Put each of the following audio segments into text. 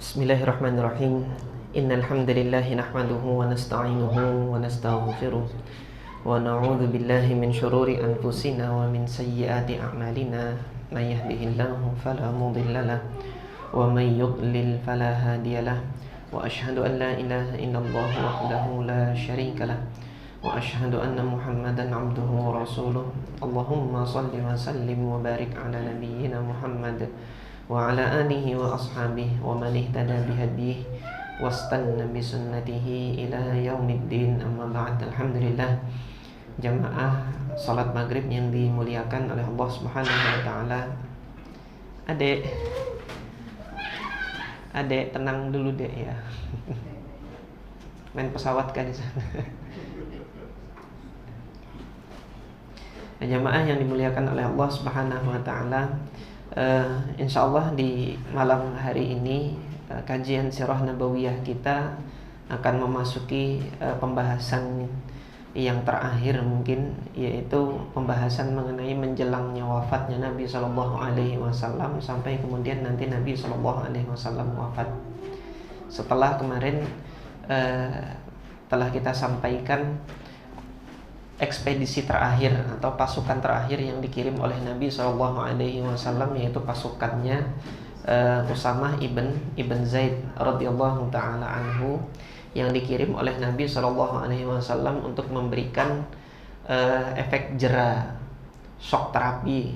Bismillahirrahmanirrahim. Innal hamdalillah nahmaduhu wa nasta'inuhu wa nastaghfiruh wa na'udzu billahi min shururi anfusina wa min sayyiati a'malina. May yahdihillahu fala mudilla lahu wa may yudlil fala hadiyalah. Wa asyhadu an la ilaha illallah wahdahu la syarika lah wa asyhadu anna Muhammadan 'abduhu wa rasuluh. Allahumma shalli wa sallim wa barik ala nabiyyina Muhammad wa ala alihi wa ashabihi wa man ihtada bihadihi wastanna bisunnatihi ila yaumiddin, amma ba'd. Alhamdulillah, jamaah salat maghrib yang dimuliakan oleh Allah Subhanahu wa taala. Adek tenang dulu deh ya. Main pesawat kan di sana. Jamaah yang dimuliakan oleh Allah Subhanahu wa taala, insyaallah di malam hari ini kajian sirah nabawiyah kita akan memasuki pembahasan yang terakhir mungkin, yaitu pembahasan mengenai menjelangnya wafatnya Nabi Shallallahu Alaihi Wasallam sampai kemudian nanti Nabi Shallallahu Alaihi Wasallam wafat. Setelah kemarin telah kita sampaikan ekspedisi terakhir atau pasukan terakhir yang dikirim oleh Nabi Shallallahu Alaihi Wasallam, yaitu pasukannya Usamah ibn Zaid radhiyallahu taala anhu, yang dikirim oleh Nabi Shallallahu Alaihi Wasallam untuk memberikan efek jera, shock terapi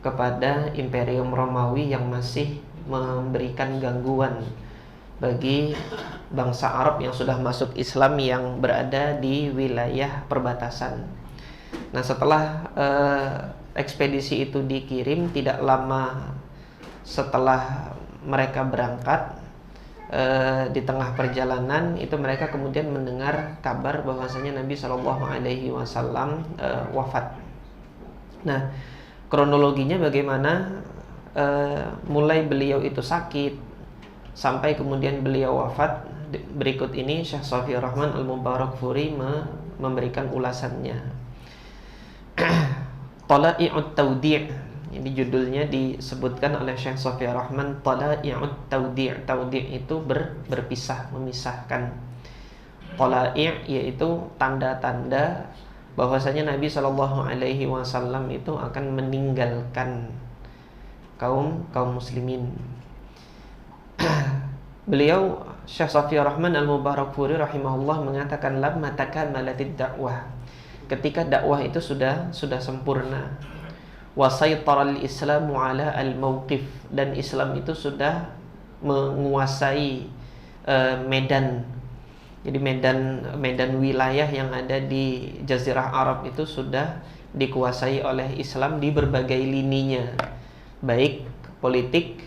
kepada Imperium Romawi yang masih memberikan gangguan bagi bangsa Arab yang sudah masuk Islam yang berada di wilayah perbatasan. Nah, setelah ekspedisi itu dikirim, tidak lama setelah mereka berangkat, di tengah perjalanan itu mereka kemudian mendengar kabar bahwasanya Nabi Shallallahu Alaihi Wasallam wafat. Nah, kronologinya bagaimana? Mulai beliau itu sakit sampai kemudian beliau wafat. Berikut ini Syekh Shafiyur Rahman Al-Mubarakfuri memberikan ulasannya. Tala'i'ut Tawdi'. Ini judulnya disebutkan oleh Syekh Shafiyur Rahman, Tala'i'ut Tawdi'. Tawdi' itu berpisah, memisahkan. Tala'i' yaitu tanda-tanda bahwasanya Nabi Shallallahu Alaihi Wasallam itu akan meninggalkan kaum muslimin. Beliau Syekh Shafiyur Rahman Al-Mubarakfuri rahimahullah mengatakan, lamma takamalatid dakwah, ketika dakwah itu sudah sempurna, wa saytara al-islamu ala al-mauqif, dan Islam itu sudah menguasai medan. Jadi medan wilayah yang ada di Jazirah Arab itu sudah dikuasai oleh Islam di berbagai lininya, baik politik,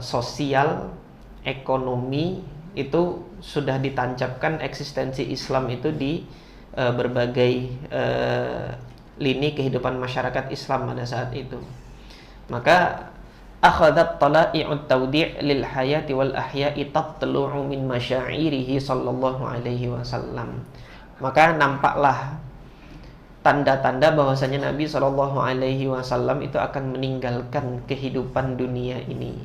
sosial, ekonomi, itu sudah ditancapkan eksistensi Islam itu di berbagai lini kehidupan masyarakat Islam pada saat itu. Maka akhadat tala'i'ut tawdi' lil hayati wal ahya'i tatlu'u min masyairihi sallallahu alaihi wasallam. Maka nampaklah tanda-tanda bahwasanya Nabi sallallahu alaihi wasallam itu akan meninggalkan kehidupan dunia ini.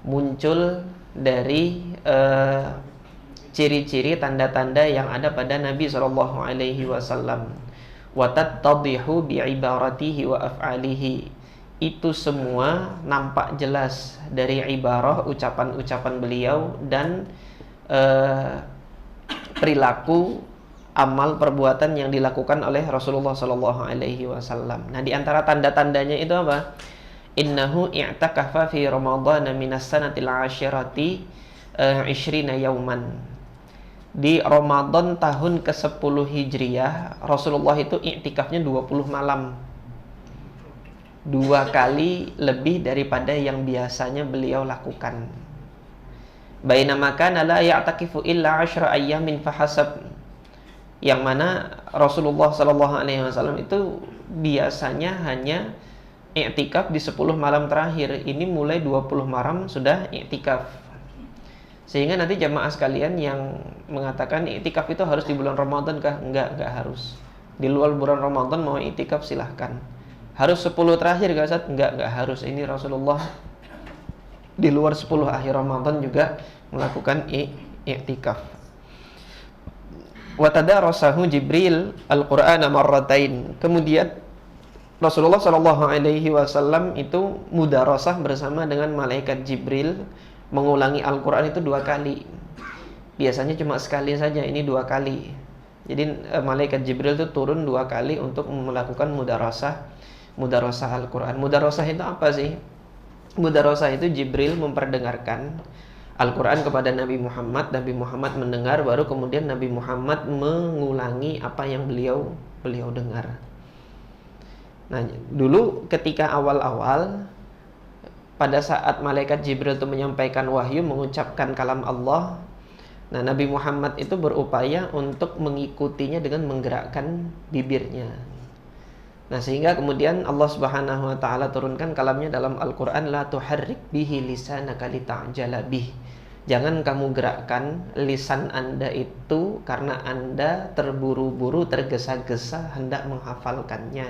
Muncul dari ciri-ciri tanda-tanda yang ada pada Nabi Shallallahu Alaihi Wasallam. Wa tattadihu bi ibaratihi wa af'alihi. Itu semua nampak jelas dari ibarah, ucapan-ucapan beliau, dan perilaku, amal, perbuatan yang dilakukan oleh Rasulullah Shallallahu Alaihi Wasallam. Nah, di antara tanda-tandanya itu apa? Innahu i'takafa fi Ramadhan minas sanatil 'ashirati 20 yauman. Di Ramadan tahun ke-10 Hijriah, Rasulullah itu i'tikafnya 20 malam. 2 kali lebih daripada yang biasanya beliau lakukan. Bainama kana la ya'takifu illa 10 ayyamin fahasab. Yang mana Rasulullah sallallahu alaihi wasallam itu biasanya hanya i'tikaf di 10 malam terakhir. Ini mulai 20 malam sudah i'tikaf. Sehingga nanti jamaah sekalian yang mengatakan i'tikaf itu harus di bulan Ramadan kah? Enggak harus. Di luar bulan Ramadan mau i'tikaf silahkan. Harus 10 terakhir gak Ustaz? Enggak harus. Ini Rasulullah di luar 10 akhir Ramadan juga melakukan i'tikaf. Wa tadarasahu Jibril al-Qur'ana marratain. Kemudian Rasulullah Shallallahu Alaihi Wasallam itu mudarasah bersama dengan malaikat Jibril, mengulangi Al-Quran itu 2 kali. Biasanya cuma sekali saja, ini 2 kali. Jadi malaikat Jibril itu turun 2 kali untuk melakukan mudarasah Al-Quran. Mudarasah itu apa sih? Mudarasah itu Jibril memperdengarkan Al-Quran kepada Nabi Muhammad, Nabi Muhammad mendengar, baru kemudian Nabi Muhammad mengulangi apa yang beliau dengar. Nah, dulu ketika awal-awal, pada saat malaikat Jibril itu menyampaikan wahyu, mengucapkan kalam Allah, nah Nabi Muhammad itu berupaya untuk mengikutinya dengan menggerakkan bibirnya. Nah, sehingga kemudian Allah Subhanahu wa taala turunkan kalamnya dalam Al-Qur'an, la tuharrik bihi lisanaka lita'jala bih. Jangan kamu gerakkan lisan Anda itu karena Anda terburu-buru, tergesa-gesa hendak menghafalkannya.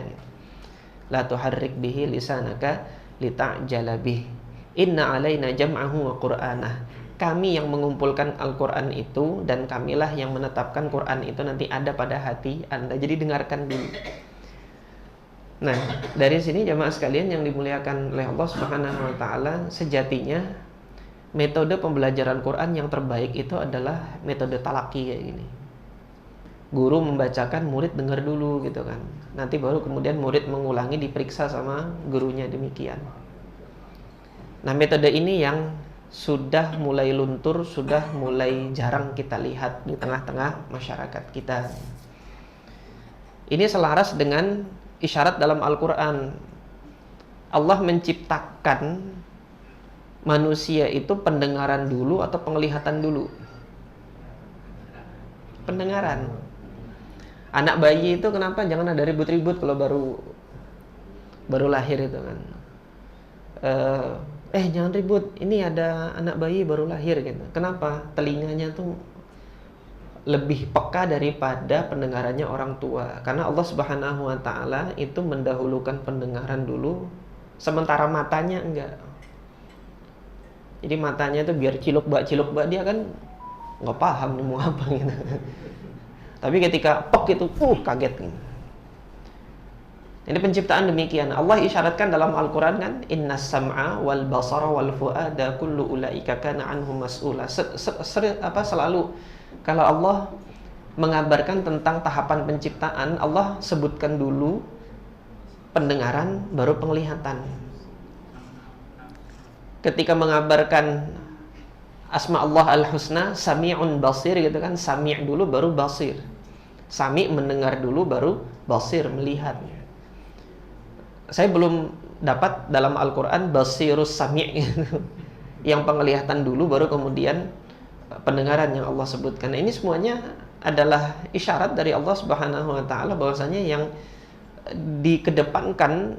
La tuharrik bihi lisanaka lita'jala bih. Inna alaina jam'ahu wa qur'anah. Kami yang mengumpulkan Al-Qur'an itu, dan kamilah yang menetapkan Qur'an itu nanti ada pada hati Anda. Jadi dengarkan dulu. Nah, dari sini jamaah sekalian yang dimuliakan oleh Allah Subhanahu wa taala, sejatinya metode pembelajaran Quran yang terbaik itu adalah metode talaki kayak gini. Guru membacakan, murid dengar dulu gitu kan. Nanti baru kemudian murid mengulangi, diperiksa sama gurunya, demikian. Nah, metode ini yang sudah mulai luntur, sudah mulai jarang kita lihat di tengah-tengah masyarakat kita. Ini selaras dengan isyarat dalam Al-Quran. Allah menciptakan manusia itu pendengaran dulu atau penglihatan dulu? Pendengaran. Anak bayi itu kenapa jangan ada ribut-ribut kalau baru lahir itu kan? Jangan ribut, ini ada anak bayi baru lahir gitu. Kenapa? Telinganya tuh lebih peka daripada pendengarannya orang tua. Karena Allah Subhanahu wa taala itu mendahulukan pendengaran dulu, sementara matanya enggak. Jadi matanya itu biar ciluk-bak dia kan nggak paham nih mau apa gitu. Tapi ketika pek itu kaget gitu. Ini penciptaan demikian. Allah isyaratkan dalam Al-Quran kan, innas sam'a wal basara wal fu'ada kullu ulaika kana anhu mas'ula. Selalu kalau Allah mengabarkan tentang tahapan penciptaan, Allah sebutkan dulu pendengaran, baru penglihatan. Ketika mengabarkan asma Allah al-husna, sami'un basir gitu kan, sami' dulu baru basir. Sami' mendengar dulu baru basir, melihat. Saya belum dapat dalam Al-Quran basirus sami' gitu. Yang penglihatan dulu baru kemudian pendengaran yang Allah sebutkan. Ini semuanya adalah isyarat dari Allah Subhanahu wa taala bahwasanya yang dikedepankan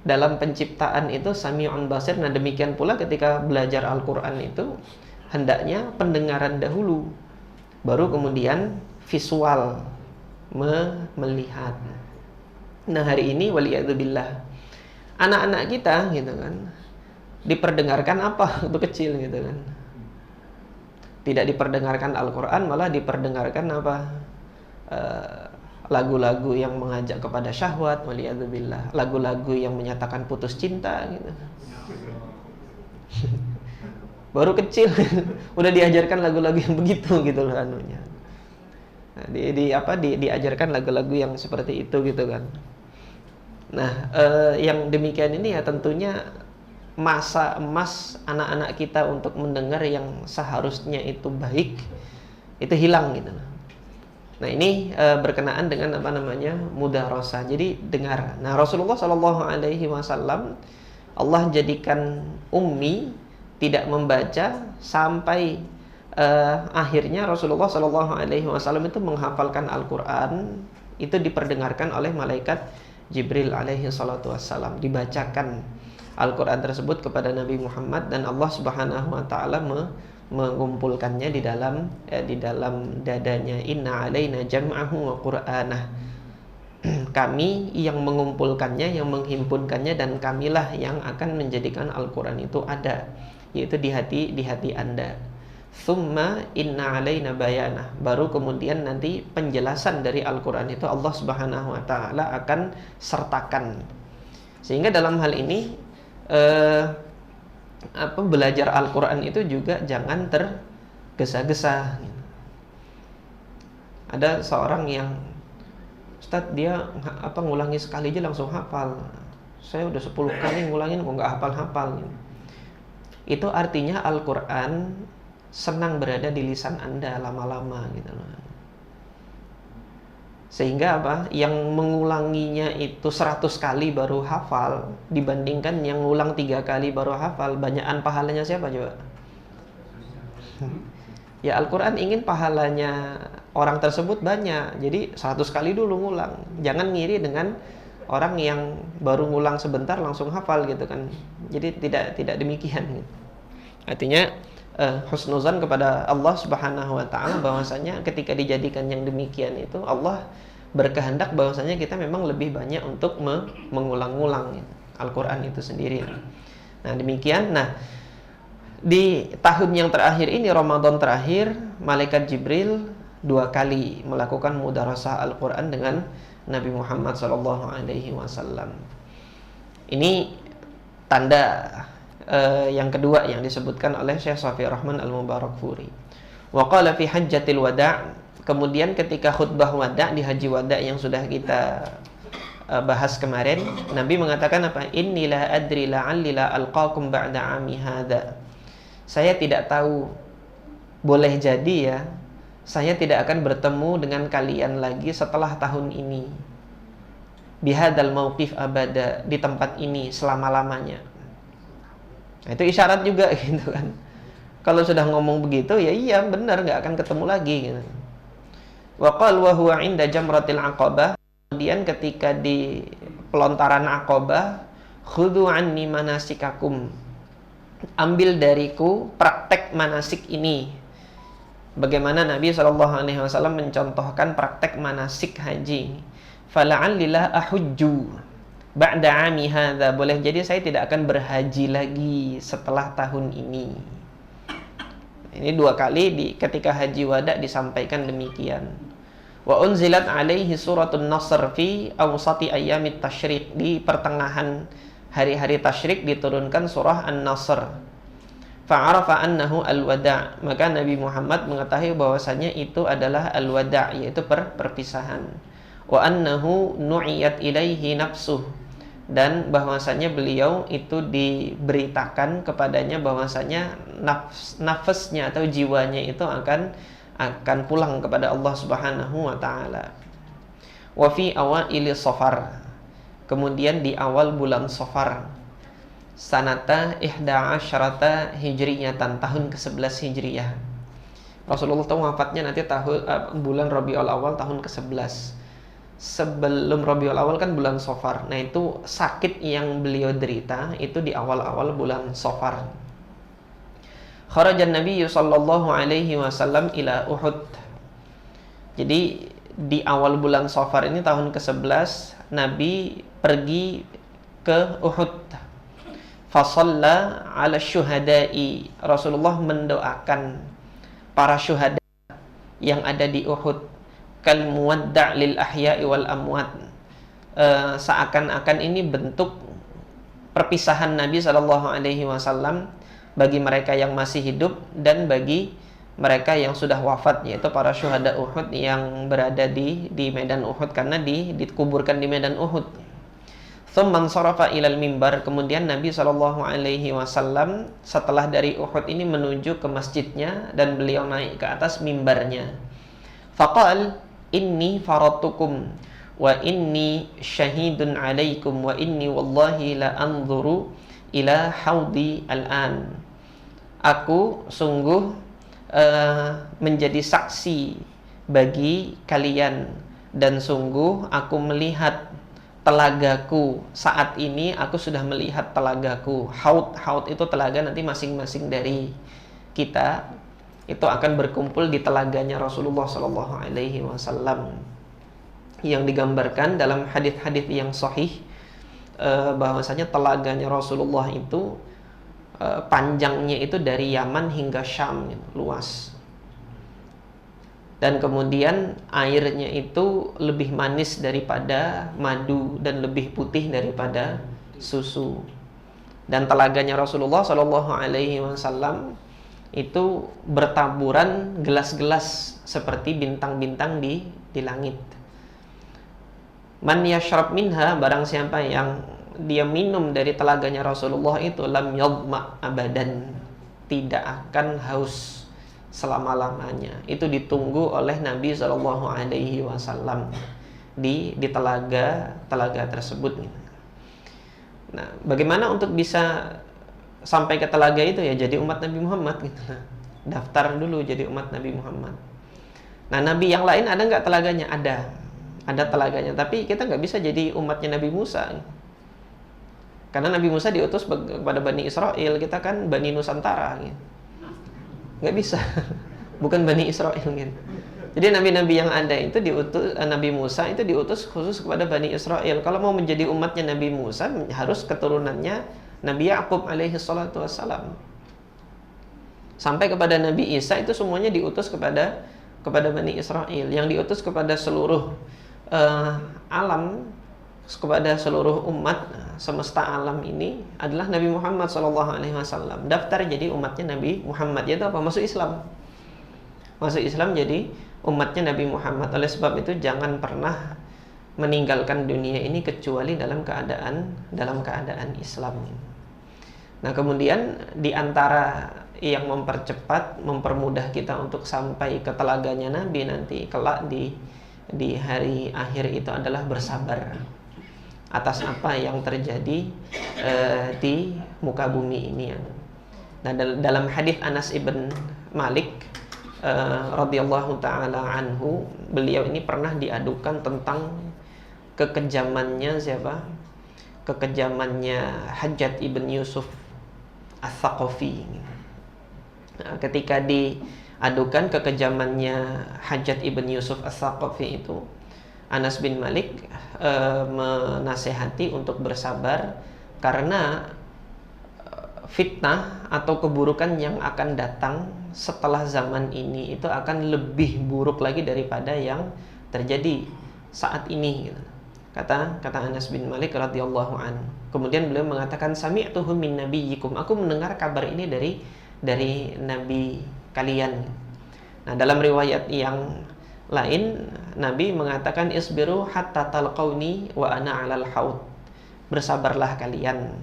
dalam penciptaan itu sami'un basir. Nah, demikian pula ketika belajar Al-Qur'an itu hendaknya pendengaran dahulu, baru kemudian visual, melihat. Nah, hari ini waliyadzubillah, anak-anak kita gitu kan diperdengarkan apa waktu kecil gitu kan. Tidak diperdengarkan Al-Quran, malah diperdengarkan apa? Lagu-lagu yang mengajak kepada syahwat, waliyadzubillah. Lagu-lagu yang menyatakan putus cinta gitu. Baru kecil udah diajarkan lagu-lagu yang begitu gitu loh anunya. Nah, diajarkan lagu-lagu yang seperti itu gitu kan. Nah, yang demikian ini ya tentunya masa emas anak-anak kita untuk mendengar yang seharusnya itu baik itu hilang gitu. Nah, ini berkenaan dengan mudarasah. Jadi dengar. Nah, Rasulullah Shallallahu Alaihi Wasallam Allah jadikan ummi, tidak membaca sampai akhirnya Rasulullah Shallallahu Alaihi Wasallam itu menghafalkan Al-Quran, itu diperdengarkan oleh malaikat Jibril alaihi salatu wassalam, dibacakan Al-Quran tersebut kepada Nabi Muhammad, dan Allah Subhanahu wa taala mengumpulkannya di dalam dadanya. Inna alaina jam'ahu wa qur'anah. Kami yang mengumpulkannya, yang menghimpunkannya, dan kamilah yang akan menjadikan Al-Quran itu ada. yaitu di hati Anda. Tsumma inna alaina bayanah, baru kemudian nanti penjelasan dari Al-Qur'an itu Allah Subhanahu wa taala akan sertakan. Sehingga dalam hal ini belajar Al-Qur'an itu juga jangan tergesa-gesa. Ada seorang yang Ustadz dia ngulangi sekali aja langsung hafal. Saya udah 10 kali ngulangin kok nggak hafal-hafal. Itu artinya Al-Qur'an senang berada di lisan Anda lama-lama gitu loh. Sehingga yang mengulanginya itu 100 kali baru hafal dibandingkan yang ngulang 3 kali baru hafal, banyakan pahalanya siapa coba? Ya Al-Quran ingin pahalanya orang tersebut banyak. Jadi 100 kali dulu ngulang. Jangan ngiri dengan orang yang baru ngulang sebentar langsung hafal gitu kan. Jadi tidak demikian gitu. Artinya husnuzan kepada Allah Subhanahu wa taala bahwasanya ketika dijadikan yang demikian itu Allah berkehendak bahwasanya kita memang lebih banyak untuk mengulang-ulang gitu, Al-Qur'an itu sendiri. Nah, demikian. Nah, di tahun yang terakhir ini, Ramadan terakhir, malaikat Jibril 2 kali melakukan mudarasah Al-Qur'an dengan Nabi Muhammad SAW. Ini tanda yang kedua yang disebutkan oleh Syekh Shafi'i Rahman Al-Mubarakfuri. Wa qala fi hajjatil wada', kemudian ketika khutbah wada' di haji wada' yang sudah kita bahas kemarin, Nabi mengatakan apa? Inni la adri la'alli la alqakum ba'da 'ami hadza. Saya tidak tahu, boleh jadi ya, saya tidak akan bertemu dengan kalian lagi setelah tahun ini. Bihadzal mauqif abada, di tempat ini selama-lamanya. Nah, itu isyarat juga gitu kan. Kalau sudah ngomong begitu ya iya benar nggak akan ketemu lagi gitu. Wa qala wa huwa 'inda jamratil 'aqabah, kemudian ketika di pelontaran Aqabah, khudhu 'anni manasikakum, ambil dariku praktek manasik ini. Bagaimana Nabi SAW mencontohkan praktek manasik haji. Fala'allillah ahujju ba'da 'ami hadza, boleh jadi saya tidak akan berhaji lagi setelah tahun ini. Ini 2 kali ketika haji wada disampaikan demikian. Wa unzilat alaihi suratun Nasr fi awsati ayyamit tasyrik, di pertengahan hari-hari tasyrik diturunkan surah An-Nasr. Fa'arafa annahu al-wada', maka Nabi Muhammad mengetahui bahwasanya itu adalah al-wada', yaitu perpisahan. Wa annahu nu'iyat ilaihi nafsuh, dan bahwasanya beliau itu diberitakan kepadanya bahwasanya nafasnya atau jiwanya itu akan pulang kepada Allah Subhanahu wa taala. Wa fi awaili Safar, kemudian di awal bulan Safar, sanata 11 hijriyatan, tahun ke-11 hijriyah. Rasulullah itu wafatnya nanti bulan Rabiul Awal tahun ke-11. Sebelum Rabiul Awal kan bulan Safar. Nah, itu sakit yang beliau derita itu di awal-awal bulan Safar. Kharajan Nabi sallallahu alaihi wasallam ila Uhud. Jadi di awal bulan Safar ini tahun ke-11 Nabi pergi ke Uhud. Fasalla ala syuhada'i, Rasulullah mendoakan para syuhada yang ada di Uhud. Kal muwadda' lil ahya'i wal amwat, seakan-akan ini bentuk perpisahan Nabi SAW bagi mereka yang masih hidup dan bagi mereka yang sudah wafat, yaitu para syuhada Uhud yang berada di medan Uhud, karena dikuburkan di medan Uhud. Tsumman sarafa ilal mimbar, kemudian Nabi SAW setelah dari Uhud ini menuju ke masjidnya dan beliau naik ke atas mimbarnya. Faqal inni faratukum wa inni syahidun alaikum wa inni wallahi la anzuru ila haudi al-an. Aku sungguh menjadi saksi bagi kalian, dan sungguh aku melihat telagaku. Saat ini aku sudah melihat telagaku. Haud itu telaga, nanti masing-masing dari kita itu akan berkumpul di telaganya Rasulullah SAW, yang digambarkan dalam hadis-hadis yang sahih bahwasanya telaganya Rasulullah itu panjangnya itu dari Yaman hingga Syam, luas. Dan kemudian airnya itu lebih manis daripada madu dan lebih putih daripada susu. Dan telaganya Rasulullah Shallallahu Alaihi Wasallam itu bertaburan gelas-gelas seperti bintang-bintang di langit. Man yashrab minha, barang siapa yang dia minum dari telaganya Rasulullah itu, lam yadma abadan, tidak akan haus selama-lamanya. Itu ditunggu oleh Nabi Shallallahu Alaihi Wasallam di telaga tersebut. Nah, bagaimana untuk bisa sampai ke telaga itu? Ya jadi umat Nabi Muhammad gitu. Daftar dulu jadi umat Nabi Muhammad. Nah, Nabi yang lain ada nggak telaganya? Ada telaganya. Tapi kita nggak bisa jadi umatnya Nabi Musa. Karena Nabi Musa diutus kepada Bani Israel, kita kan Bani Nusantara gitu. Nggak bisa. Bukan Bani Israel gitu. Jadi nabi-nabi yang ada itu diutus, Nabi Musa itu diutus khusus kepada Bani Israel. Kalau mau menjadi umatnya Nabi Musa, harus keturunannya Nabi Ya'qub alaihi salatu wassalam. Sampai kepada Nabi Isa itu semuanya diutus kepada Bani Israel. Yang diutus kepada seluruh alam, kepada seluruh umat semesta alam ini adalah Nabi Muhammad SAW. Daftar jadi umatnya Nabi Muhammad, yaitu apa? Masuk Islam. Masuk Islam jadi umatnya Nabi Muhammad. Oleh sebab itu jangan pernah meninggalkan dunia ini kecuali dalam keadaan Islam. Nah, kemudian di antara yang mempermudah kita untuk sampai ke telaganya Nabi nanti kelak di hari akhir itu adalah bersabar atas apa yang terjadi di muka bumi ini. Nah, dalam hadis Anas ibn Malik radhiyallahu taala anhu, beliau ini pernah diadukan tentang kekejamannya siapa? Kekejamannya Hajjaj ibn Yusuf Ats-Tsaqafi. Nah, ketika diadukan kekejamannya Hajjaj ibn Yusuf Ats-Tsaqafi itu, Anas bin Malik menasehati untuk bersabar karena fitnah atau keburukan yang akan datang setelah zaman ini itu akan lebih buruk lagi daripada yang terjadi saat ini gitu. Kata Anas bin Malik radhiyallahu anhu. Kemudian beliau mengatakan, sami'tuhu min nabiyyikum, aku mendengar kabar ini dari nabi kalian. Nah, dalam riwayat yang lain Nabi mengatakan, isbiru hatta talqauni wa ana 'alal haud. Bersabarlah kalian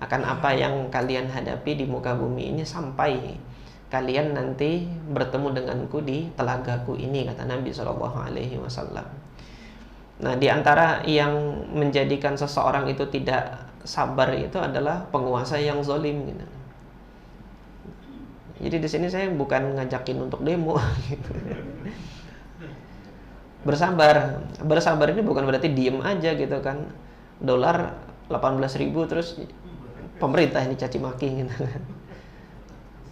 akan apa yang kalian hadapi di muka bumi ini sampai kalian nanti bertemu denganku di telagaku ini, kata Nabi SAW. Nah, di antara yang menjadikan seseorang itu tidak sabar itu adalah penguasa yang zalim gitu. Jadi di sini saya bukan ngajakin untuk demo gitu. Bersabar ini bukan berarti diem aja gitu kan. Dolar 18.000 terus pemerintah ini caci maki gitu kan.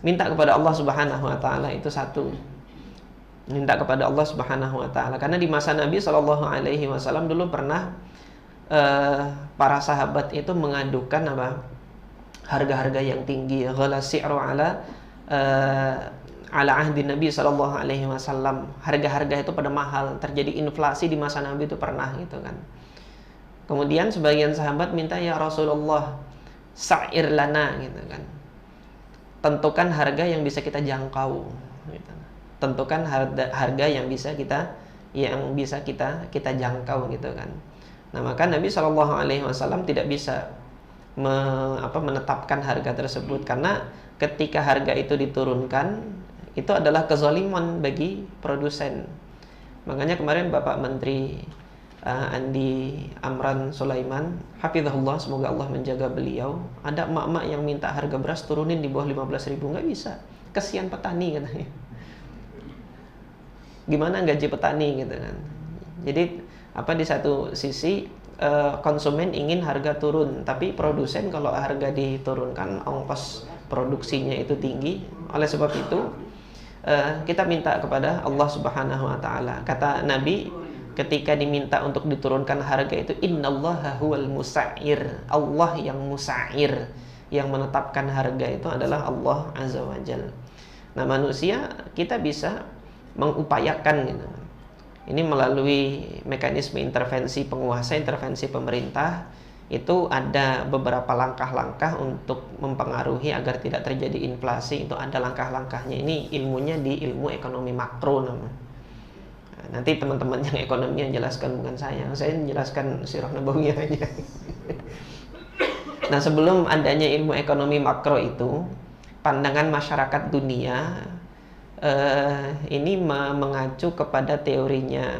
Minta kepada Allah Subhanahu wa taala itu satu. Minta kepada Allah Subhanahu wa taala karena di masa Nabi sallallahu alaihi wasallam dulu pernah para sahabat itu mengadukan apa? Harga-harga yang tinggi, ghala si'ru ala ahdi Nabi sallallahu alaihi wasallam. Harga-harga itu pada mahal, terjadi inflasi di masa Nabi itu pernah gitu kan. Kemudian sebagian sahabat minta, ya Rasulullah, sa'ir lana gitu kan. Tentukan harga yang bisa kita jangkau gitu. Tentukan harga yang bisa kita jangkau gitu kan. Nah, maka Nabi sallallahu alaihi wasallam tidak bisa menetapkan harga tersebut karena ketika harga itu diturunkan itu adalah kezaliman bagi produsen. Makanya kemarin Bapak Menteri Andi Amran Sulaiman, hafizahullah, semoga Allah menjaga beliau, ada emak-emak yang minta harga beras turunin di bawah 15.000, nggak bisa, kesian petani katanya. Gimana gaji petani gitu kan. Jadi di satu sisi konsumen ingin harga turun, tapi produsen kalau harga diturunkan ongkos produksinya itu tinggi. Oleh sebab itu kita minta kepada Allah Subhanahu wa taala. Kata Nabi ketika diminta untuk diturunkan harga itu, innallaha huwal musa'ir, Allah yang musa'ir, yang menetapkan harga itu adalah Allah Azza wa Jalla. Nah, manusia kita bisa mengupayakan gitu. Ini melalui mekanisme intervensi penguasa, intervensi pemerintah, itu ada beberapa langkah-langkah untuk mempengaruhi agar tidak terjadi inflasi. Itu ada langkah-langkahnya. Ini ilmunya di ilmu ekonomi makro namanya. Nah, nanti teman-teman yang ekonomi yang jelaskan, bukan saya menjelaskan sirah nabawiyah aja. Nah, sebelum adanya ilmu ekonomi makro itu, pandangan masyarakat dunia ini mengacu kepada teorinya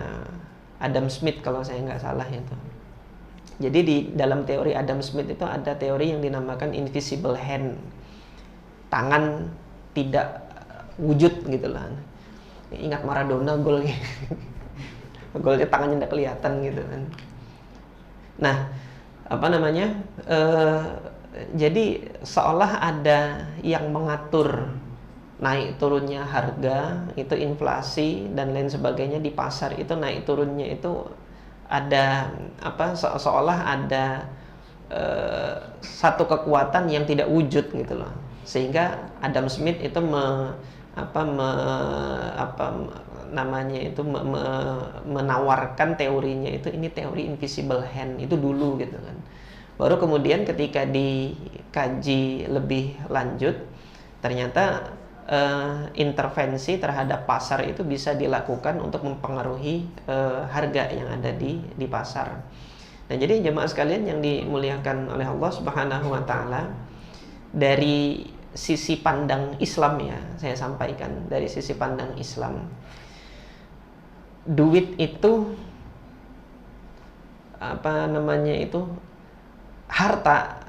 Adam Smith kalau saya nggak salah itu. Jadi di dalam teori Adam Smith itu ada teori yang dinamakan invisible hand, tangan tidak wujud gitu lah. Ingat Maradona golnya, golnya tangannya nggak kelihatan gitu kan. Nah, apa namanya? Jadi seolah ada yang mengatur naik turunnya harga, itu inflasi dan lain sebagainya di pasar, itu naik turunnya itu ada apa, seolah ada satu kekuatan yang tidak wujud gitu loh. Sehingga Adam Smith itu menawarkan teorinya itu, ini teori invisible hand itu dulu gitu kan. Baru kemudian ketika dikaji lebih lanjut, ternyata intervensi terhadap pasar itu bisa dilakukan untuk mempengaruhi harga yang ada di pasar. Nah, jadi jemaah sekalian yang dimuliakan oleh Allah Subhanahu wa taala, dari sisi pandang Islam ya, saya sampaikan dari sisi pandang Islam, duit itu apa namanya itu, harta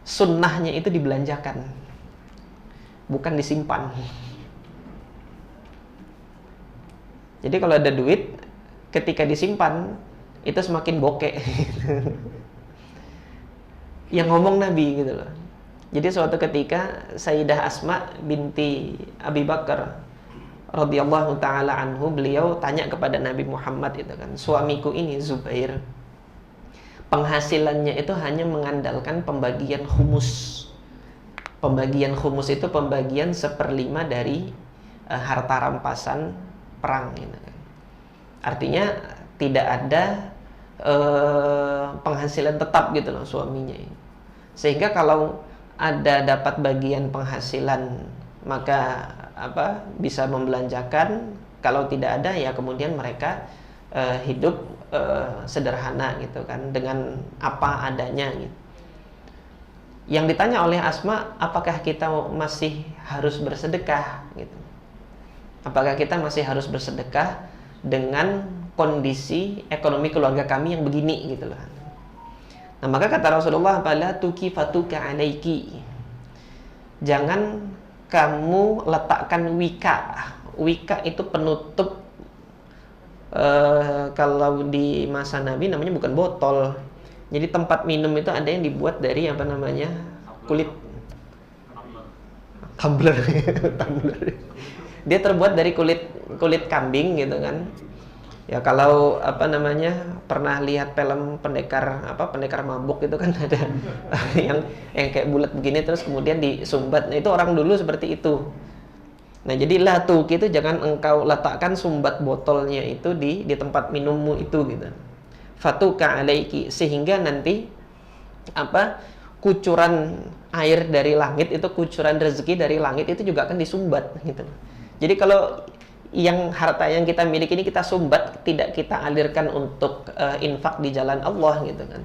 sunnahnya itu dibelanjakan, bukan disimpan. Jadi kalau ada duit, ketika disimpan itu semakin bokeh. Yang ngomong Nabi gitu loh. Jadi suatu ketika Sayyidah Asma binti Abi Bakar radhiyallahu taala anhu, beliau tanya kepada Nabi Muhammad itu kan, suamiku ini Zubair, penghasilannya itu hanya mengandalkan pembagian khumus. Pembagian khumus itu pembagian 1/5 dari harta rampasan perang gitu kan. Artinya tidak ada penghasilan tetap gitu loh suaminya. Sehingga kalau ada dapat bagian penghasilan, maka apa, bisa membelanjakan. Kalau tidak ada ya kemudian mereka hidup sederhana gitu kan, dengan apa adanya gitu. Yang ditanya oleh Asma, apakah kita masih harus bersedekah gitu? Apakah kita masih harus bersedekah dengan kondisi ekonomi keluarga kami yang begini gitu loh. Nah, maka kata Rasulullah, "Fala tukifatuka alaiki." Jangan kamu letakkan wika. Wika itu penutup, kalau di masa Nabi namanya bukan botol. Jadi tempat minum itu ada yang dibuat dari apa namanya, kulit tumbler. Dia terbuat dari kulit kambing gitu kan. Ya kalau apa namanya, pernah lihat film pendekar mabuk itu kan, ada yang kayak bulat begini terus kemudian disumbat. Nah, itu orang dulu seperti itu. Nah, jadi latuki itu jangan engkau letakkan sumbat botolnya itu di tempat minummu itu gitu. Fatuka alaiki, sehingga nanti apa, kucuran air dari langit itu, kucuran rezeki dari langit itu juga akan disumbat gitu. Jadi kalau yang harta yang kita miliki ini kita sumbat, tidak kita alirkan untuk infak di jalan Allah gitu kan,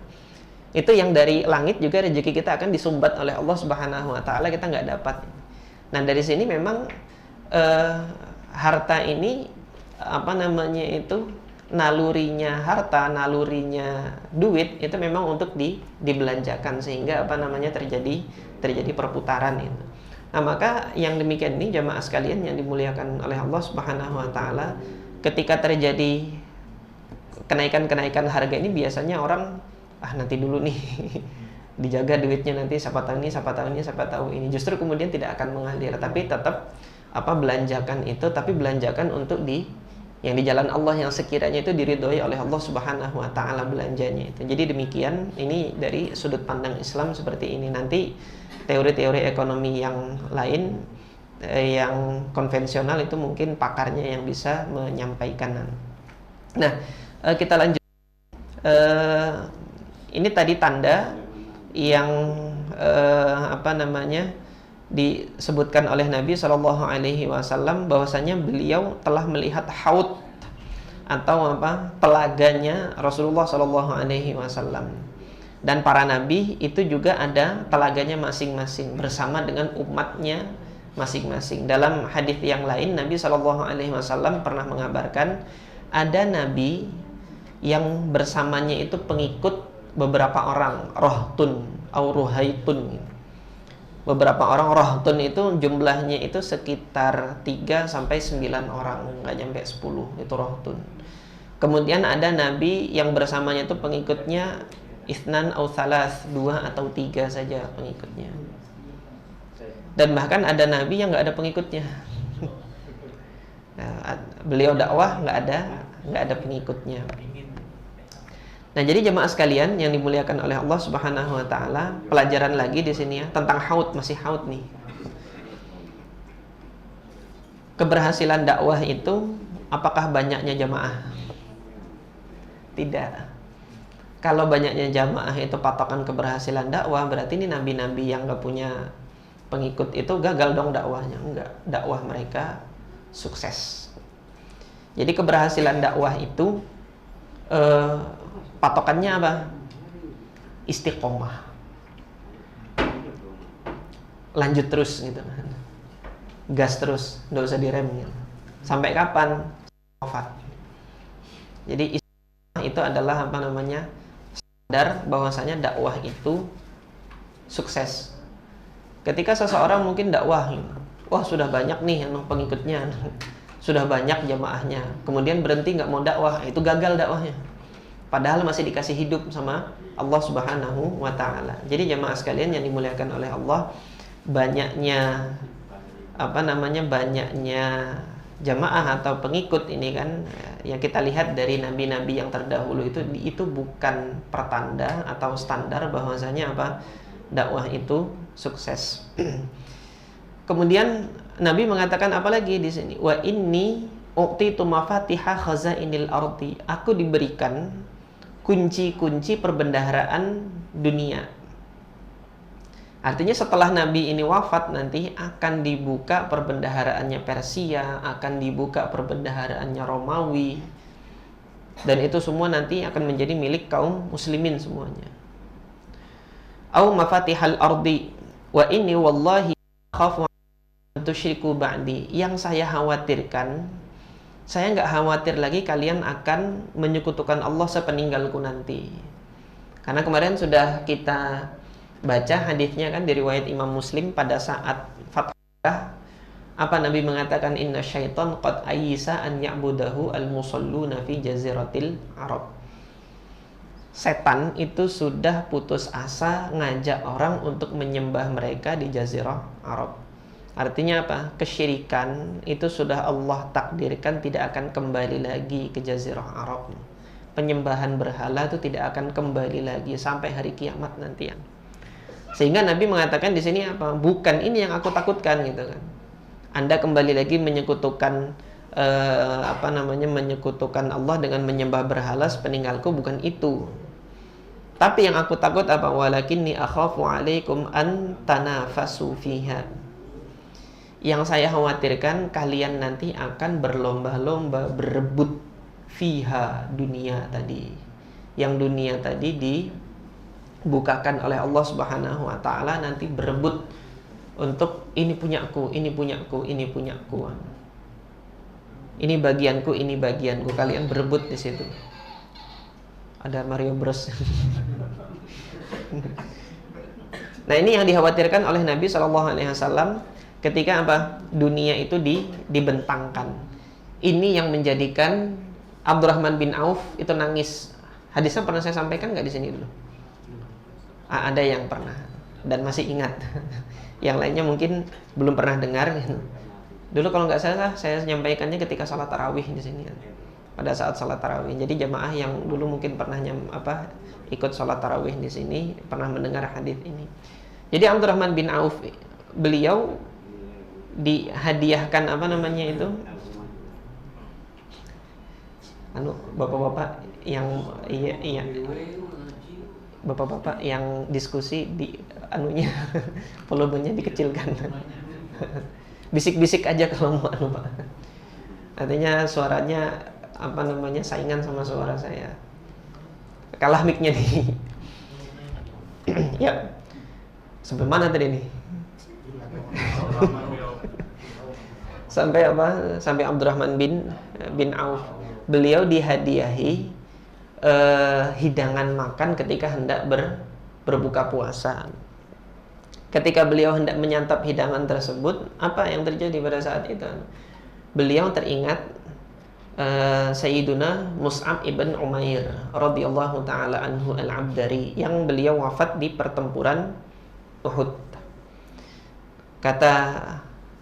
itu yang dari langit juga rezeki kita akan disumbat oleh Allah Subhanahu wa taala, kita nggak dapat. Nah, dari sini memang harta ini apa namanya itu, nalurinya harta, nalurinya duit itu memang untuk dibelanjakan, sehingga apa namanya terjadi perputaran itu. Nah, maka yang demikian ini jamaah sekalian yang dimuliakan oleh Allah Subhanahu wa taala, ketika terjadi kenaikan harga ini biasanya orang nanti dulu nih dijaga duitnya, nanti siapa tahu ini, justru kemudian tidak akan mengalir, tapi tetap belanjakan itu, tapi belanjakan untuk Yang di jalan Allah yang sekiranya itu diridhoi oleh Allah Subhanahu wa taala belanjanya itu. Jadi demikian, ini dari sudut pandang Islam seperti ini. Nanti teori-teori ekonomi yang lain yang konvensional itu mungkin pakarnya yang bisa menyampaikan. Nah, kita lanjut. Ini tadi tanda yang disebutkan oleh Nabi Shallallahu Alaihi Wasallam bahwasanya beliau telah melihat haud atau telaganya Rasulullah Shallallahu Alaihi Wasallam, dan para nabi itu juga ada telaganya masing-masing bersama dengan umatnya masing-masing. Dalam hadis yang lain Nabi Shallallahu Alaihi Wasallam pernah mengabarkan ada nabi yang bersamanya itu pengikut beberapa orang, rohtun atau ruhaitun. Beberapa orang, rohtun itu jumlahnya itu sekitar 3-9 orang, nggak nyampe 10, itu rohtun. Kemudian ada nabi yang bersamanya itu pengikutnya ithnan atau thalas, 2 atau 3 saja pengikutnya. Dan bahkan ada nabi yang nggak ada pengikutnya. Nah, beliau dakwah nggak ada pengikutnya. Nah, jadi jemaah sekalian yang dimuliakan oleh Allah Subhanahu wa taala, pelajaran lagi di sini ya tentang haud, masih haud nih. Keberhasilan dakwah itu apakah banyaknya jamaah? Tidak. Kalau banyaknya jamaah itu patokan keberhasilan dakwah, berarti ini nabi-nabi yang enggak punya pengikut itu gagal dong dakwahnya. Enggak, dakwah mereka sukses. Jadi keberhasilan dakwah itu patokannya apa? Istiqomah. Lanjut terus gitu. Gas terus, enggak usah direm gitu. Sampai kapan? Wafat. Jadi istiqomah itu adalah sadar bahwasanya dakwah itu sukses. Ketika seseorang mungkin dakwah, wah sudah banyak nih pengikutnya, sudah banyak jamaahnya, kemudian berhenti nggak mau dakwah, itu gagal dakwahnya. Padahal masih dikasih hidup sama Allah Subhanahu wa taala. Jadi jamaah sekalian yang dimuliakan oleh Allah, banyaknya jamaah atau pengikut ini kan yang kita lihat dari nabi-nabi yang terdahulu itu bukan pertanda atau standar bahwasanya dakwah itu sukses. Kemudian Nabi mengatakan apa lagi di sini? Wa inni u'titu mafatiha khazainil ardi. Aku diberikan kunci-kunci perbendaharaan dunia. Artinya setelah Nabi ini wafat nanti akan dibuka perbendaharaannya Persia, akan dibuka perbendaharaannya Romawi, dan itu semua nanti akan menjadi milik kaum muslimin semuanya. Au mafatihal ardi wa inni wallahi khafu an tusyriku ba'di. Yang saya khawatirkan, saya nggak khawatir lagi kalian akan menyekutukan Allah sepeninggalku nanti. Karena kemarin sudah kita baca hadisnya kan dari riwayat Imam Muslim pada saat Fathah, apa Nabi mengatakan inna syaitan qad ayisa an ya'budahu al-musalluna fi jaziratil Arab. Setan itu sudah putus asa ngajak orang untuk menyembah mereka di jazirah Arab. Artinya apa? Kesyirikan itu sudah Allah takdirkan tidak akan kembali lagi ke jazirah Arab. Penyembahan berhala itu tidak akan kembali lagi sampai hari kiamat nanti. Sehingga Nabi mengatakan di sini apa? Bukan ini yang aku takutkan gitu kan. Anda kembali lagi menyekutukan menyekutukan Allah dengan menyembah berhala sepeninggalku, bukan itu. Tapi yang aku takut apa? Walakinni akhafu alaikum an tanafasu fiha. Yang saya khawatirkan kalian nanti akan berlomba-lomba berebut fiha, dunia tadi. Yang dunia tadi dibukakan oleh Allah Subhanahu wa taala, nanti berebut untuk ini punyaku, ini punyaku, ini punyaku. Ini bagianku, ini bagianku. Kalian berebut di situ. Ada Mario Bros. Nah, ini yang dikhawatirkan oleh Nabi SAW ketika dunia itu dibentangkan. Ini yang menjadikan Abdurrahman bin Auf itu nangis. Hadisnya pernah saya sampaikan nggak di sini dulu? Ada yang pernah dan masih ingat. Yang lainnya mungkin belum pernah dengar. Dulu kalau nggak salah saya menyampaikannya ketika salat tarawih di sini kan. Pada saat salat tarawih. Jadi jamaah yang dulu mungkin pernah ikut salat tarawih di sini pernah mendengar hadis ini. Jadi Abdurrahman bin Auf, beliau dihadiahkan bapak-bapak yang iya bapak-bapak yang diskusi di volumenya dikecilkan. Bisik-bisik aja kalau mau Pak. Artinya suaranya saingan sama suara saya. Kalah mic-nya nih. Ya. Sampai mana tadi nih? Sampai Abdurrahman bin Auf. Beliau dihadiahi hidangan makan ketika hendak berbuka puasa. Ketika beliau hendak menyantap hidangan tersebut, apa yang terjadi pada saat itu? Beliau teringat Sayyiduna Mus'ab ibn Umair radhiyallahu taala anhu al-Abdari yang beliau wafat di pertempuran Uhud. Kata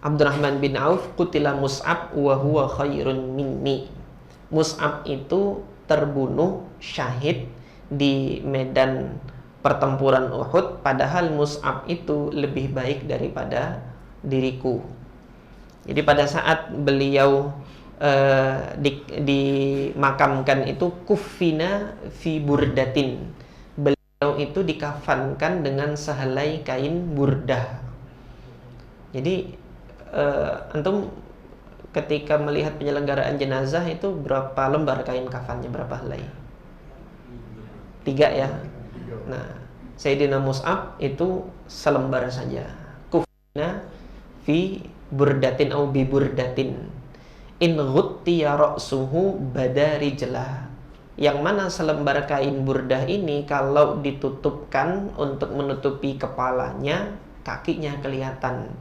Abdurrahman bin Auf, qutila Mus'ab wa huwa khairun minni. Mus'ab itu terbunuh syahid di medan pertempuran Uhud, padahal Mus'ab itu lebih baik daripada diriku. Jadi pada saat beliau dimakamkan itu kuffina fi burdatin. Beliau itu dikafankan dengan sehelai kain burdah. Jadi antum ketika melihat penyelenggaraan jenazah itu berapa lembar kain kafannya, berapa helai? 3 ya. Nah, Sayyidina Mus'ab itu selembar saja. Kuffina fi burdatin au bi burdatin. In ghuttiya ra'suhu bada rijlah. Yang mana selembar kain burdah ini kalau ditutupkan untuk menutupi kepalanya, kakinya kelihatan.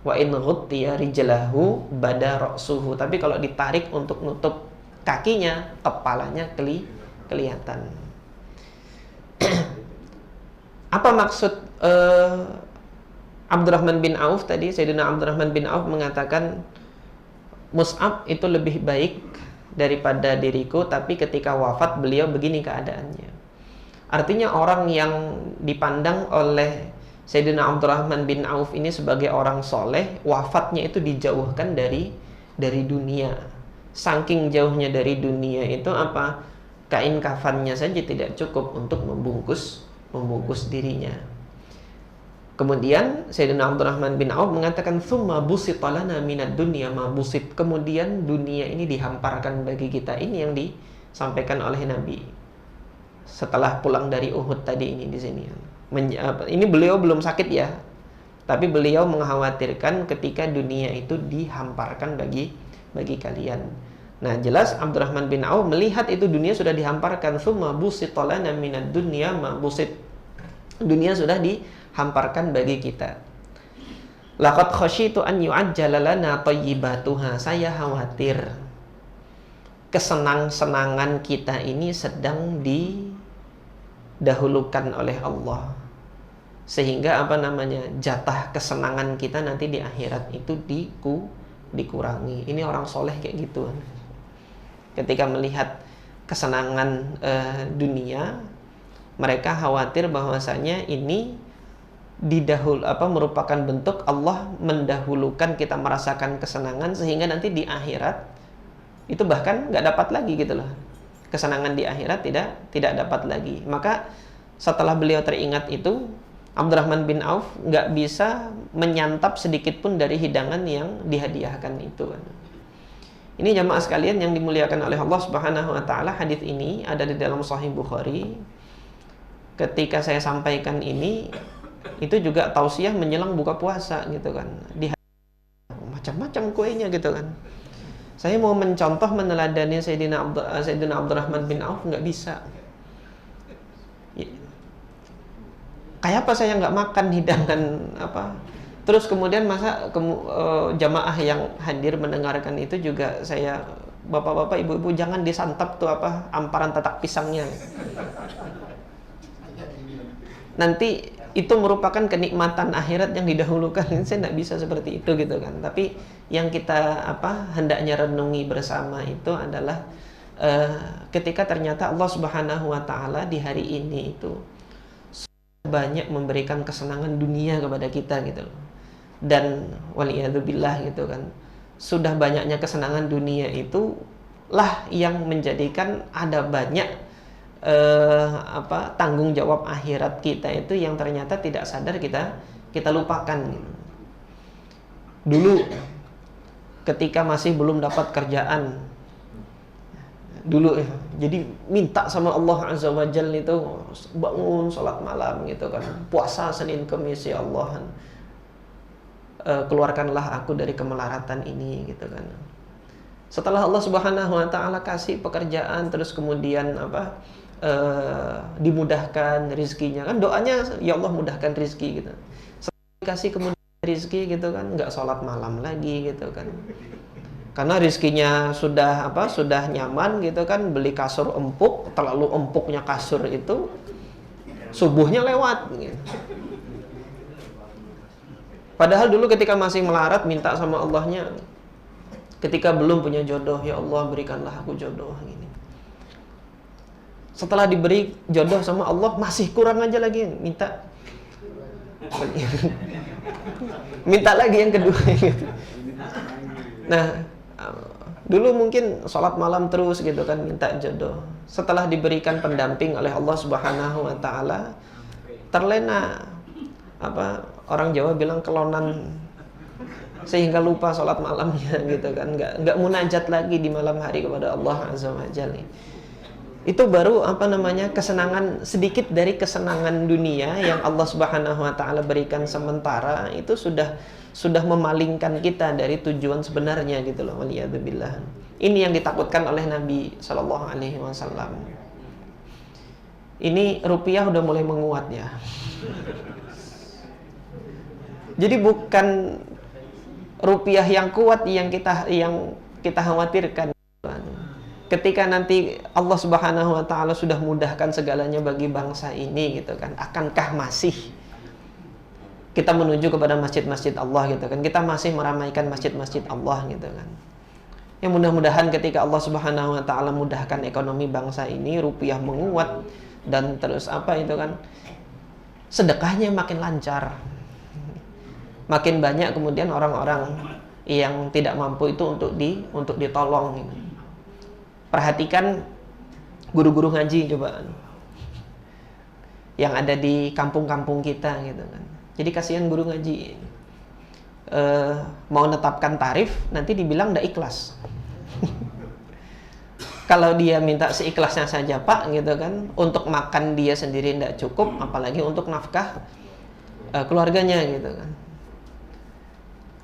Wa in ghuttiya rijlahu bada ra'suhu. Tapi kalau ditarik untuk nutup kakinya, kepalanya kelihatan. Apa maksud Abdurrahman bin Auf tadi? Sayyidina Abdurrahman bin Auf mengatakan Mus'ab itu lebih baik daripada diriku, tapi ketika wafat beliau begini keadaannya. Artinya orang yang dipandang oleh Sayyidina Abdurrahman bin Auf ini sebagai orang soleh, wafatnya itu dijauhkan dari dunia. Saking jauhnya dari dunia itu apa? Kain kafannya saja tidak cukup untuk membungkus dirinya. Kemudian Sayyidina Abdurrahman bin Auf mengatakan summa busita lana minad dunya ma busit. Kemudian dunia ini dihamparkan bagi kita. Ini yang disampaikan oleh Nabi setelah pulang dari Uhud tadi ini di sini. Ini beliau belum sakit ya, tapi beliau mengkhawatirkan ketika dunia itu dihamparkan bagi kalian. Nah, jelas Abdurrahman bin Auf melihat itu dunia sudah dihamparkan. Summa busita lana minad dunya ma busit. Dunia sudah dihamparkan bagi kita. Laqad khasyitu an yu'ajjala lana thayyibatuha. Saya khawatir kesenang-senangan kita ini sedang didahulukan oleh Allah, sehingga jatah kesenangan kita nanti di akhirat itu dikurangi. Ini orang soleh kayak gitu. Ketika melihat kesenangan dunia, mereka khawatir bahwasanya ini merupakan bentuk Allah mendahulukan kita merasakan kesenangan, sehingga nanti di akhirat itu bahkan nggak dapat lagi gitu loh. Kesenangan di akhirat tidak dapat lagi. Maka setelah beliau teringat itu, Abdurrahman bin Auf nggak bisa menyantap sedikit pun dari hidangan yang dihadiahkan itu. Ini jamaah sekalian yang dimuliakan oleh Allah Subhanahu wa taala, hadis ini ada di dalam Sahih Bukhari. Ketika saya sampaikan ini, itu juga tausiah menjelang buka puasa gitu kan. Macam-macam kuenya gitu kan. Saya mau mencontoh meneladani Sayyidina Abdurrahman bin Auf nggak bisa. Kayak apa saya nggak makan hidangan apa? Terus kemudian jamaah yang hadir mendengarkan itu juga saya, bapak-bapak, ibu-ibu, jangan disantap tuh amparan tatak pisangnya. nanti itu merupakan kenikmatan akhirat yang didahulukan. Saya tidak bisa seperti itu gitu kan. Tapi yang kita hendaknya renungi bersama itu adalah ketika ternyata Allah Subhanahu wa taala di hari ini itu banyak memberikan kesenangan dunia kepada kita gitu loh. Dan waliyadzubillah gitu kan. Sudah banyaknya kesenangan dunia itu lah yang menjadikan ada banyak tanggung jawab akhirat kita itu yang ternyata tidak sadar kita lupakan. Dulu ketika masih belum dapat kerjaan dulu jadi minta sama Allah Azza wa Jalla itu bangun sholat malam gitu kan, puasa Senin Kemis, ya Allah keluarkanlah aku dari kemelaratan ini gitu kan. Setelah Allah Subhanahu wa taala kasih pekerjaan, terus kemudian dimudahkan rizkinya kan, doanya ya Allah mudahkan rizki gitu. Setelah dikasih kemudian rizki gitu kan, nggak sholat malam lagi gitu kan, karena rizkinya sudah nyaman gitu kan, beli kasur empuk, terlalu empuknya kasur itu subuhnya lewat gitu. Padahal dulu ketika masih melarat minta sama Allahnya, ketika belum punya jodoh, ya Allah berikanlah aku jodoh gini. Setelah diberi jodoh sama Allah masih kurang aja lagi, minta lagi yang kedua gitu. Nah, dulu mungkin sholat malam terus gitu kan, minta jodoh. Setelah diberikan pendamping oleh Allah Subhanahu wa taala, terlena, orang Jawa bilang kelonan, sehingga lupa sholat malamnya gitu kan, nggak munajat lagi di malam hari kepada Allah Azza wa Jalla. Itu baru kesenangan, sedikit dari kesenangan dunia yang Allah Subhanahu wa taala berikan sementara, itu sudah memalingkan kita dari tujuan sebenarnya gitu loh, waliyadzubillah. Ini yang ditakutkan oleh Nabi sallallahu alaihi wasallam. Ini rupiah udah mulai menguat ya. Jadi bukan rupiah yang kuat yang kita khawatirkan. Ketika nanti Allah Subhanahu wa taala sudah mudahkan segalanya bagi bangsa ini gitu kan, akankah masih kita menuju kepada masjid-masjid Allah gitu kan? Kita masih meramaikan masjid-masjid Allah gitu kan. Ya mudah-mudahan ketika Allah Subhanahu wa taala mudahkan ekonomi bangsa ini, rupiah menguat dan terus sedekahnya makin lancar. Makin banyak kemudian orang-orang yang tidak mampu itu untuk ditolong gitu. Perhatikan guru-guru ngaji coba yang ada di kampung-kampung kita gitu kan. Jadi kasihan guru ngaji, mau netapkan tarif nanti dibilang ndak ikhlas. Kalau dia minta seikhlasnya saja Pak gitu kan, untuk makan dia sendiri ndak cukup, apalagi untuk nafkah keluarganya gitu kan.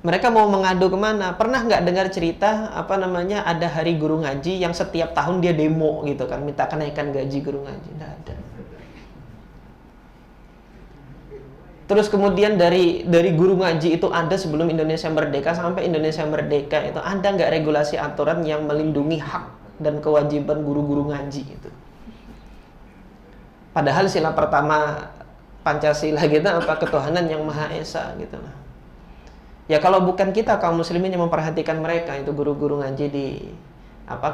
Mereka mau mengadu kemana? Pernah nggak dengar cerita ada hari guru ngaji yang setiap tahun dia demo gitu kan, minta kenaikan gaji guru ngaji? Nggak ada. Terus kemudian dari guru ngaji itu ada sebelum Indonesia merdeka sampai Indonesia merdeka itu ada nggak regulasi aturan yang melindungi hak dan kewajiban guru-guru ngaji itu? Padahal sila pertama Pancasila kita ketuhanan yang Maha Esa gitu lah. Ya kalau bukan kita kaum muslimin yang memperhatikan mereka, itu guru-guru ngaji di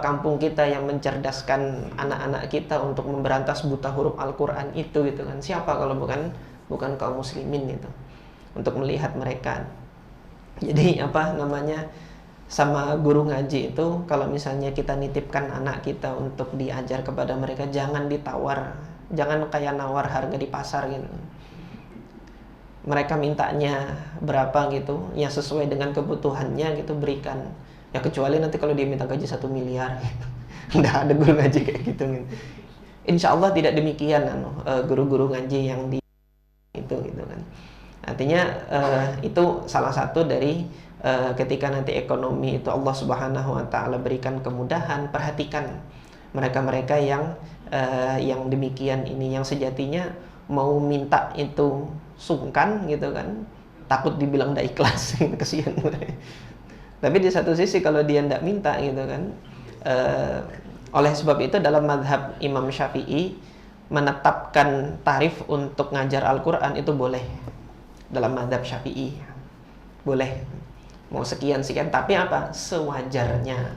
kampung kita yang mencerdaskan anak-anak kita untuk memberantas buta huruf Al-Quran itu gitu kan. Siapa kalau bukan kaum muslimin itu, untuk melihat mereka. Jadi sama guru ngaji itu, kalau misalnya kita nitipkan anak kita untuk diajar kepada mereka, jangan ditawar, jangan kayak nawar harga di pasar gitu. Mereka mintanya berapa gitu, yang sesuai dengan kebutuhannya gitu berikan. Ya kecuali nanti kalau dia minta gaji 1 miliar gitu. Nggak ada guru ngaji kayak gitu gitu. Insya Allah tidak demikian guru-guru ngaji yang di itu gitu kan. Artinya itu salah satu dari ketika nanti ekonomi itu Allah Subhanahu wa taala berikan kemudahan, perhatikan mereka-mereka yang demikian ini, yang sejatinya mau minta itu sungkan gitu kan, takut dibilang ndak ikhlas, kesian. Tapi di satu sisi kalau dia ndak minta gitu kan, oleh sebab itu dalam mazhab Imam Syafi'i menetapkan tarif untuk ngajar Al-Quran itu boleh dalam mazhab Syafi'i, boleh mau sekian-sekian, tapi apa? Sewajarnya.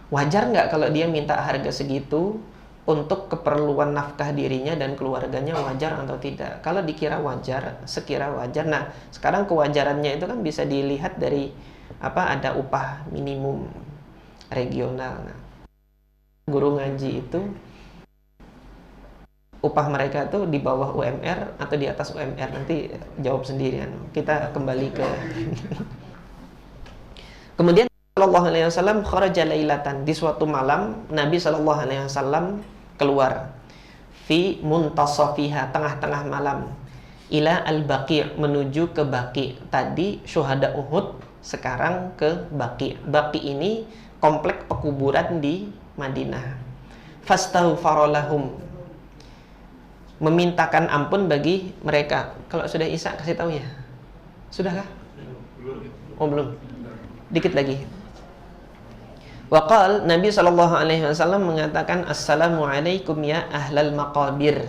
Wajar nggak kalau dia minta harga segitu untuk keperluan nafkah dirinya dan keluarganya, wajar atau tidak? Kalau dikira wajar, sekira wajar. Nah, sekarang kewajarannya itu kan bisa dilihat dari apa? Ada upah minimum regional. Nah, guru ngaji itu upah mereka tuh di bawah UMR atau di atas UMR? Nanti jawab sendirian. Kita kembali ke kemudian Sallallahu Alaihi Wasallam kharaja lailatan, di suatu malam Nabi Sallallahu Alaihi Wasallam keluar fi muntasafiha, tengah-tengah malam, ila al-Baqi', menuju ke Baqi'. Tadi syuhada Uhud, sekarang ke Baqi'. Baqi' ini komplek pekuburan di Madinah. Fastaghfara lahum, memintakan ampun bagi mereka. Kalau sudah Isya kasih tahu ya. Sudahkah? Oh belum. Dikit lagi. Waqal, Nabi sallallahu alaihi wasallam mengatakan, assalamualaikum ya ahlal maqabir.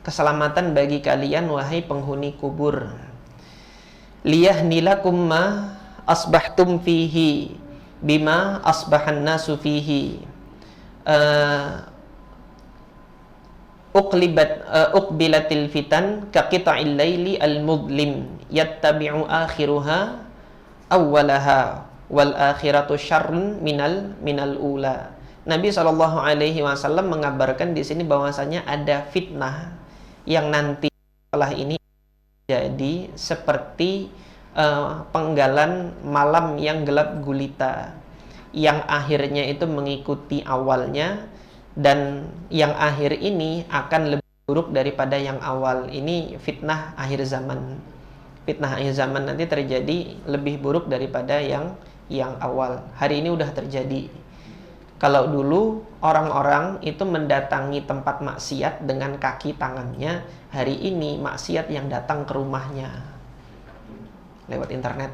Keselamatan bagi kalian wahai penghuni kubur. Liyahnilakum ma asbahtum fihi bima asbahan nasu fihi. Uqbilatil fitan kaqita'il laili al-mudlim yattabi'u akhiruha awwalaha wal akhiratu syarrun minal ula. Nabi Shallallahu Alaihi Wasallam mengabarkan di sini bahwasanya ada fitnah yang nanti setelah ini jadi seperti penggalan malam yang gelap gulita, yang akhirnya itu mengikuti awalnya, dan yang akhir ini akan lebih buruk daripada yang awal. Ini fitnah akhir zaman. Fitnah akhir zaman nanti terjadi lebih buruk daripada yang awal. Hari ini udah terjadi. Kalau dulu orang-orang itu mendatangi tempat maksiat dengan kaki tangannya, hari ini maksiat yang datang ke rumahnya lewat internet.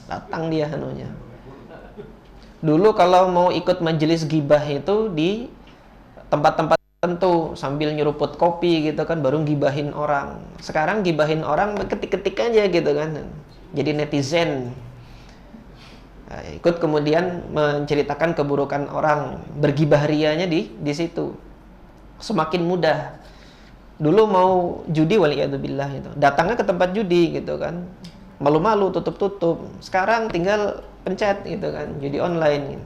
Datang dia anunya. Dulu kalau mau ikut majelis gibah itu di tempat-tempat tertentu sambil nyeruput kopi gitu kan, baru gibahin orang. Sekarang gibahin orang ketik-ketik aja gitu kan. Jadi netizen. Nah, ikut kemudian menceritakan keburukan orang, bergibah rianya di situ. Semakin mudah. Dulu mau judi waliyadzubillah itu, datangnya ke tempat judi gitu kan. Malu-malu, tutup-tutup. Sekarang tinggal pencet gitu kan, judi online gitu.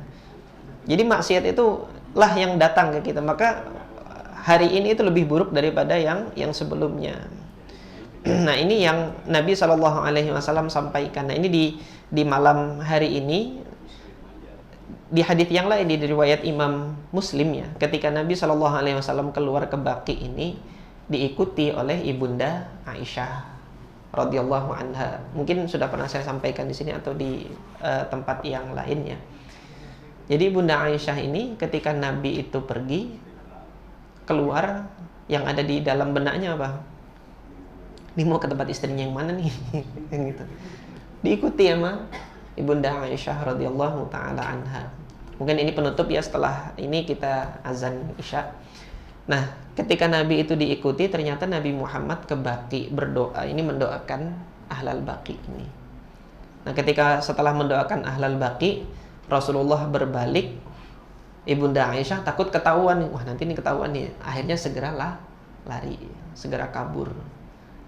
Jadi maksiat itu lah yang datang ke kita. Maka hari ini itu lebih buruk daripada yang sebelumnya. Nah, ini yang Nabi Shallallahu Alaihi Wasallam sampaikan. Nah, ini di malam hari ini, di hadis yang lain, di riwayat Imam Muslim ya, ketika Nabi Shallallahu Alaihi Wasallam keluar ke Baqi ini diikuti oleh ibunda Aisyah radhiyallahu anha. Mungkin sudah pernah saya sampaikan di sini atau di tempat yang lainnya. Jadi ibunda Aisyah ini ketika Nabi itu pergi keluar, yang ada di dalam benaknya apa? Ini mau ke tempat istrinya yang mana nih? Gitu. Diikuti sama ibunda Aisyah radhiyallahu taala anha. Mungkin ini penutup ya, setelah ini kita azan Isya. Nah, ketika Nabi itu diikuti, ternyata Nabi Muhammad ke Baqi berdoa. Ini mendoakan ahlal Baqi ini. Nah, ketika setelah mendoakan ahlal Baqi, Rasulullah berbalik. Ibunda Aisyah takut ketahuan. Wah, nanti ini ketahuan nih. Akhirnya segeralah lari, segera kabur.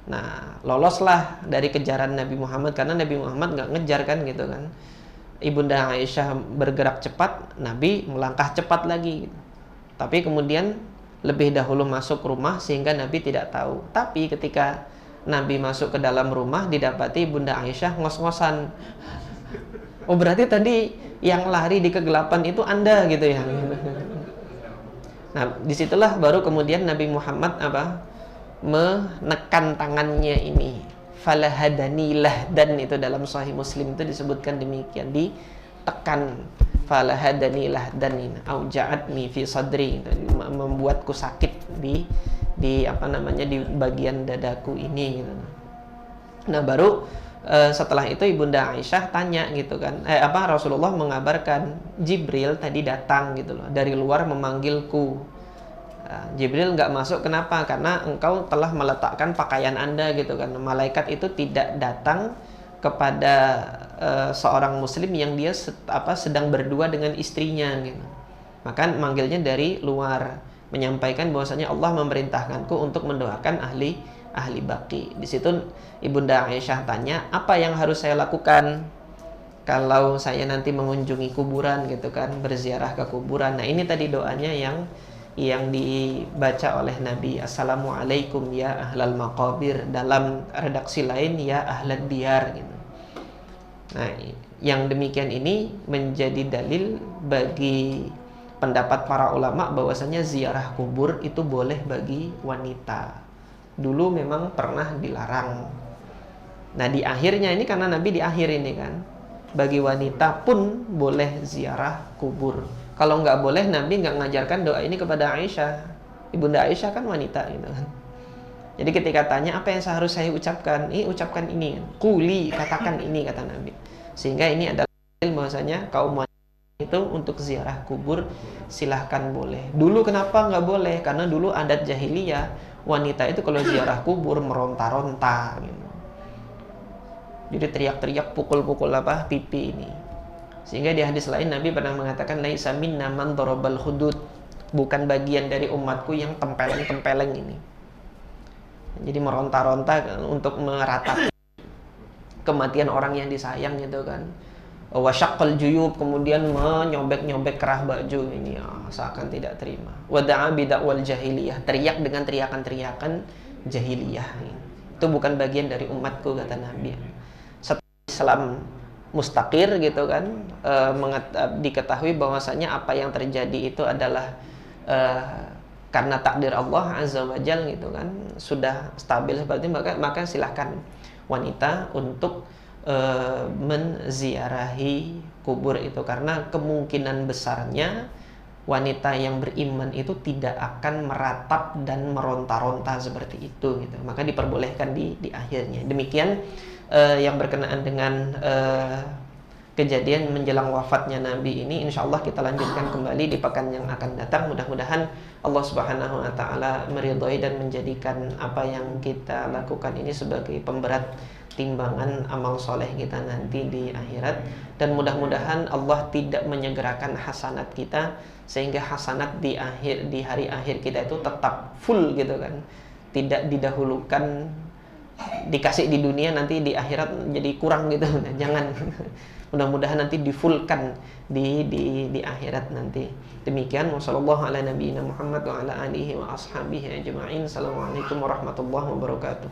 Nah, loloslah dari kejaran Nabi Muhammad, karena Nabi Muhammad nggak ngejar kan gitu kan. Ibunda Aisyah bergerak cepat, Nabi melangkah cepat lagi. Tapi kemudian lebih dahulu masuk rumah sehingga Nabi tidak tahu. Tapi ketika Nabi masuk ke dalam rumah, didapati Ibunda Aisyah ngos-ngosan. Oh, berarti tadi yang lari di kegelapan itu Anda gitu ya. Nah, disitulah baru kemudian Nabi Muhammad menekan tangannya ini. Falahadanilah, dan itu dalam Sahih Muslim itu disebutkan demikian, ditekan. Falahadanilah dan auja'atni fi sadri, membuatku sakit di di bagian dadaku ini gitu. Nah, baru setelah itu ibunda Aisyah tanya gitu kan, Rasulullah mengabarkan Jibril tadi datang gitu loh, dari luar memanggilku. Jibril nggak masuk, kenapa? Karena engkau telah meletakkan pakaian Anda gitu kan. Malaikat itu tidak datang kepada seorang muslim yang dia sedang berdua dengan istrinya gitu. Maka manggilnya dari luar, menyampaikan bahwasanya Allah memerintahkanku untuk mendoakan ahli baqi. Di situ Ibunda Aisyah tanya, apa yang harus saya lakukan kalau saya nanti mengunjungi kuburan gitu kan, berziarah ke kuburan. Nah, ini tadi doanya yang dibaca oleh Nabi. Assalamualaikum ya ahlal maqabir, dalam redaksi lain ya ahlad diyar gitu. Nah, yang demikian ini menjadi dalil bagi pendapat para ulama bahwasanya ziarah kubur itu boleh bagi wanita. Dulu memang pernah dilarang. Nah, di akhirnya ini karena Nabi di akhir ini kan, bagi wanita pun boleh ziarah kubur. Kalau nggak boleh, Nabi nggak mengajarkan doa ini kepada Aisyah. Ibunda Aisyah kan wanita gitu kan. Jadi ketika tanya apa yang seharusnya saya ucapkan, ucapkan ini, quli, katakan ini, kata Nabi. Sehingga ini adalah dalil bahwasanya kaum wanita itu untuk ziarah kubur silahkan boleh. Dulu kenapa nggak boleh? Karena dulu adat jahiliyah, wanita itu kalau ziarah kubur meronta-ronta gitu. Jadi teriak-teriak, pukul-pukul pipi ini. Sehingga di hadis lain Nabi pernah mengatakan, laisa minna man darabal hudud, bukan bagian dari umatku yang tempeleng-tempeleng ini. Jadi meronta-ronta untuk meratapi kematian orang yang disayang gitu kan. Wasyaqqal juyub, kemudian menyobek-nyobek kerah baju ini, seakan tidak terima. Wada'a bid'awal jahiliyah, teriak dengan teriakan-teriakan jahiliyah. Itu bukan bagian dari umatku, kata Nabi. Islam mustaqir gitu kan, diketahui bahwasanya apa yang terjadi itu adalah karena takdir Allah Azza wa Jalla gitu kan, sudah stabil seperti itu, maka silahkan wanita untuk menziarahi kubur itu, karena kemungkinan besarnya wanita yang beriman itu tidak akan meratap dan meronta-ronta seperti itu gitu. Maka diperbolehkan di akhirnya. Demikian yang berkenaan dengan kejadian menjelang wafatnya Nabi ini. Insya Allah kita lanjutkan kembali di pekan yang akan datang. Mudah-mudahan Allah Subhanahu wa Ta'ala meridhai dan menjadikan apa yang kita lakukan ini sebagai pemberat timbangan amal soleh kita nanti di akhirat. Dan mudah-mudahan Allah tidak menyegerakan hasanat kita, sehingga hasanat di hari akhir kita itu tetap full gitu kan, tidak didahulukan, dikasih di dunia nanti di akhirat jadi kurang gitu. Nah, jangan. Mudah-mudahan nanti difullkan di akhirat nanti. Demikian, wassallallahu ala nabiyina Muhammad wa ala alihi wa ashabihi ajma'in. Assalamualaikum warahmatullahi wabarakatuh.